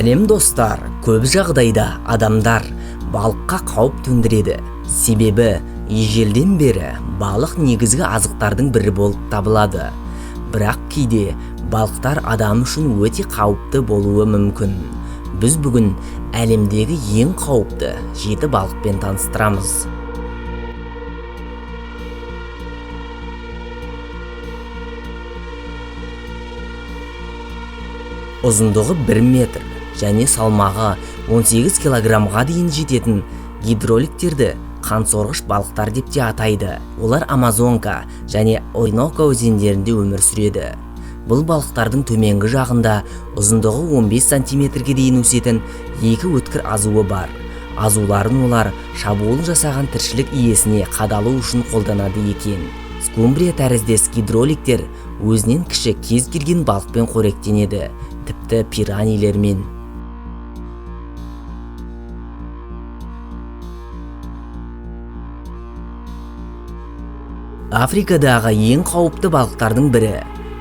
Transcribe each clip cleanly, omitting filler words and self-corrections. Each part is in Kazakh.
Сәлем достар, көп жағдайда адамдар балыққа қауіп төндіреді. Себебі ежелден бері балық негізгі азықтардың бірі болып табылады. Бірақ кейде балықтар адам үшін өте қауіпті болуы мүмкін. Біз бүгін әлемдегі ең қауіпті 7 балықпен таныстырамыз. Ұзындығы 1 метр және салмағы 18 килограммға дейін жететін гидроликтерді қансорғыш балықтар деп те атайды. Олар Амазонка және Ориноко өзендерінде өмір сүреді. Бұл балықтардың төменгі жағында ұзындығы 15 сантиметрге дейін өсетін 2 өткір азуы бар. Азуларын олар шабуыл жасаған тіршілік иесіне қадалу үшін қолданады екен. Скумбрия тәріздес гидроликтер өзінен кіші кез келген балықпен қоректенеді, тіпті пиранилермен. Африкадағы ең қауіпті балықтардың бірі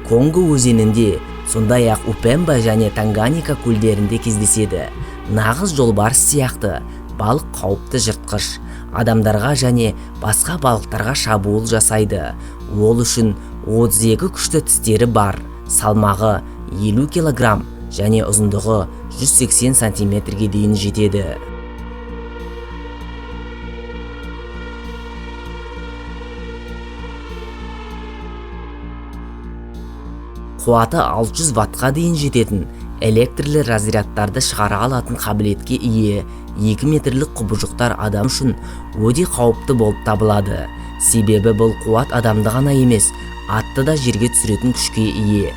Конго өзенінде, сондай-ақ Упемба және Танганьика көлдерінде кездеседі. Нағыз жолбарыс сияқты балық қауіпті жыртқыш, адамдарға және басқа балықтарға шабуыл жасайды. Ол үшін 32 күшті тістері бар, салмағы 50 килограмм және ұзындығы 180 сантиметрге дейін жетеді. Қуаты 600 ваттқа дейін жететін электрлі разрядтарды шығара алатын қабілетке ие 2 метрлік құбыжықтар адам үшін өте қауіпті болып табылады. Себебі бұл қуат адамды ғана емес, атты да жерге түсіретін күшке ие.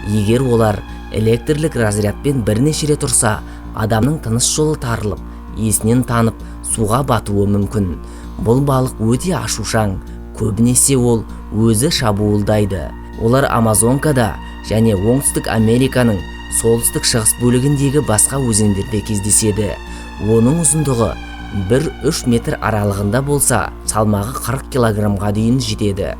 Егер олар электрлік разрядпен бірнеше рет ұрса, адамның тыныс жолы тарылып, есінен танып, суға батуы мүмкін. Бұл балық өте ашушаң, көбінесе ол өзі шабуылдайды. Олар Амазонкада және Оңтүстік Американың солтүстік шығыс бөлігіндегі басқа өзендерде кездеседі. Оның ұзындығы 1-3 метр аралығында болса, салмағы 40 килограммға дейін жетеді.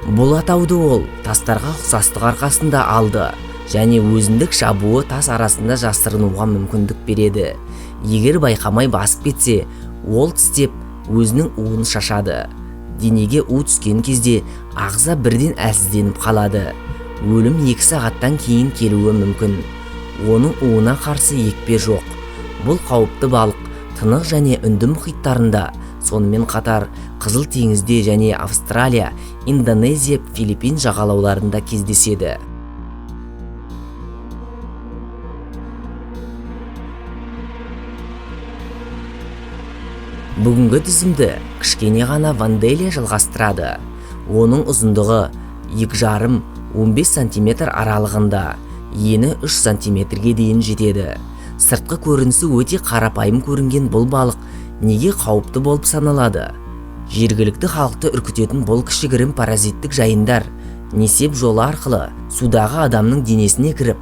Бұл атауды ол тастарға ұқсастық арқасында алды және өзіндік шабуы тас арасында жасырынуға мүмкіндік береді. Егер байқамай басып кетсе, ол тістеп өзінің уын шашады. Денеге у түскен кезде ағза бірден әлсізденіп қалады. Өлім 2 сағаттан кейін келуі мүмкін. Оның уына қарсы екпе жоқ. Бұл қауіпті балық Тынық және Үнді мұхиттарында, сонымен қатар Қызыл теңізде және Австралия, Индонезия, Филиппин жағалауларында кездеседі. Бүгінгі тізімді кішкене ғана Ванделия жалғастырады. Оның ұзындығы 2,5-15 сантиметр аралығында, ені 3 сантиметрге дейін жетеді. Сыртқы көрінісі өте қарапайым көрінген бұл балық неге қауіпті болып саналады? Жергілікті халықты үркітетін бұл кішігірім паразиттік жайындар несеп жолы арқылы судағы адамның денесіне кіріп,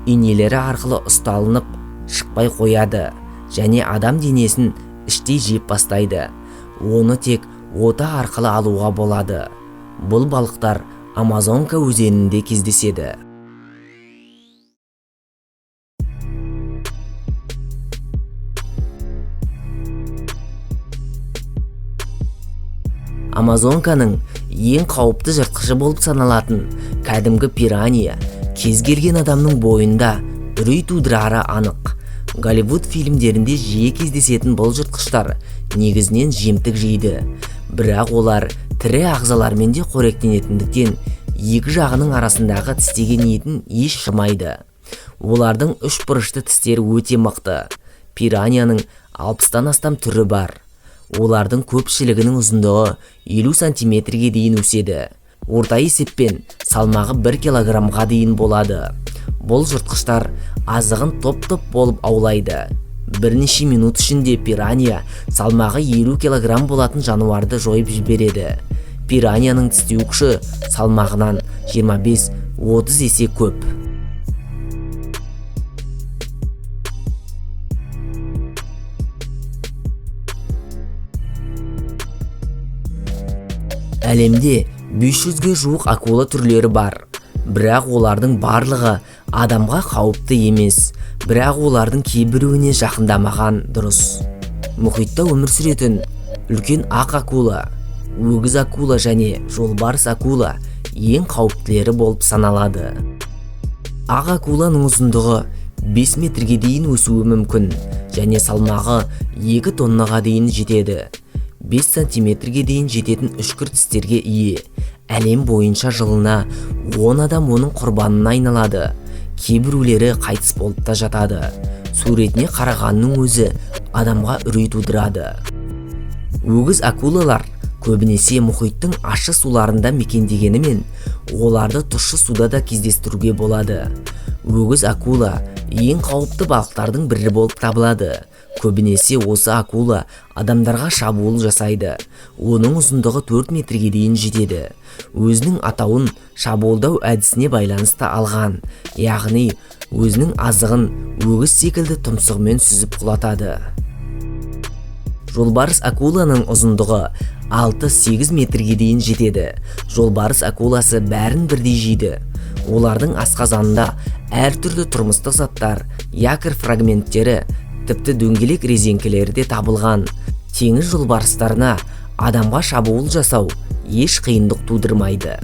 инелері арқылы ұсталынып шықпай қояды және адам денесін іштей жеп бастайды. Оны тек ота арқылы алуға болады. Бұл балықтар Амазонка өзенінде кездеседі. Амазонканың ең қауіпті жыртқышы болып саналатын кәдімгі пирания кез келген адамның бойында үрей тудырары анық. Голливуд фильмдерінде жиі кездесетін бұл жыртқыштар негізінен жемтік жейді. Бірақ олар тірі ағзалармен де қоректенетіндіктен екі жағының арасындағы тістеген етін еш шымайды. Олардың 3 бұрышты тістері өте мықты. Пиранияның 60-тан астам түрі бар. Олардың көпшілігінің ұзындығы 50 сантиметрге дейін өседі. Орта есеппен салмағы 1 килограммға дейін болады. Бұл жыртқыштар азығын топ-топ болып аулайды. Бірнеше минут ішінде пирания салмағы 50 килограмм болатын жануарды жойып жібереді. Пиранияның тістеу күші салмағынан 25-30 есе көп. Әлемде 500-ге жуық акула түрлері бар, бірақ олардың барлығы адамға қауіпті емес, бірақ олардың кейбіреуіне жақындамаған дұрыс. Мұхитта өмір сүретін үлкен ақ акула, өгіз акула және жолбарыс акула ең қауіптілері болып саналады. Ақ акуланың ұзындығы 5 метрге дейін өсуі мүмкін және салмағы 2 тоннаға дейін жетеді. 5 сантиметрге дейін жететін үшкір тістерге ие. Әлем бойынша жылына 10 адам оның құрбанына айналады. Кейбіреулері қайтыс болып та жатады. Суретіне қарағанның өзі адамға үрей тудырады. Өгіз акулалар көбінесе мұхиттың ащы суларында мекендегенімен, оларды тұщы суда да кездестіруге болады. Өгіз акула ең қауіпті балықтардың бірі болып табылады. Көбінесе осы акула адамдарға шабуыл жасайды. Оның ұзындығы 4 метрге дейін жетеді. Өзінің атауын шабуылдау әдісіне байланысты алған, яғни өзінің азығын өгіз секілді тұмсығымен сүзіп құлатады. Жолбарыс акуланың ұзындығы 6-8 метрге дейін жетеді. Жолбарыс акуласы бәрін бірдей жейді. Олардың асқазанында әртүрлі тұрмыстық заттар, якорь фрагменттері, тіпті дөңгелек резеңкелері де табылған. Теңіз жолбарыстарына адамға шабуыл жасау еш қиындық тудырмайды.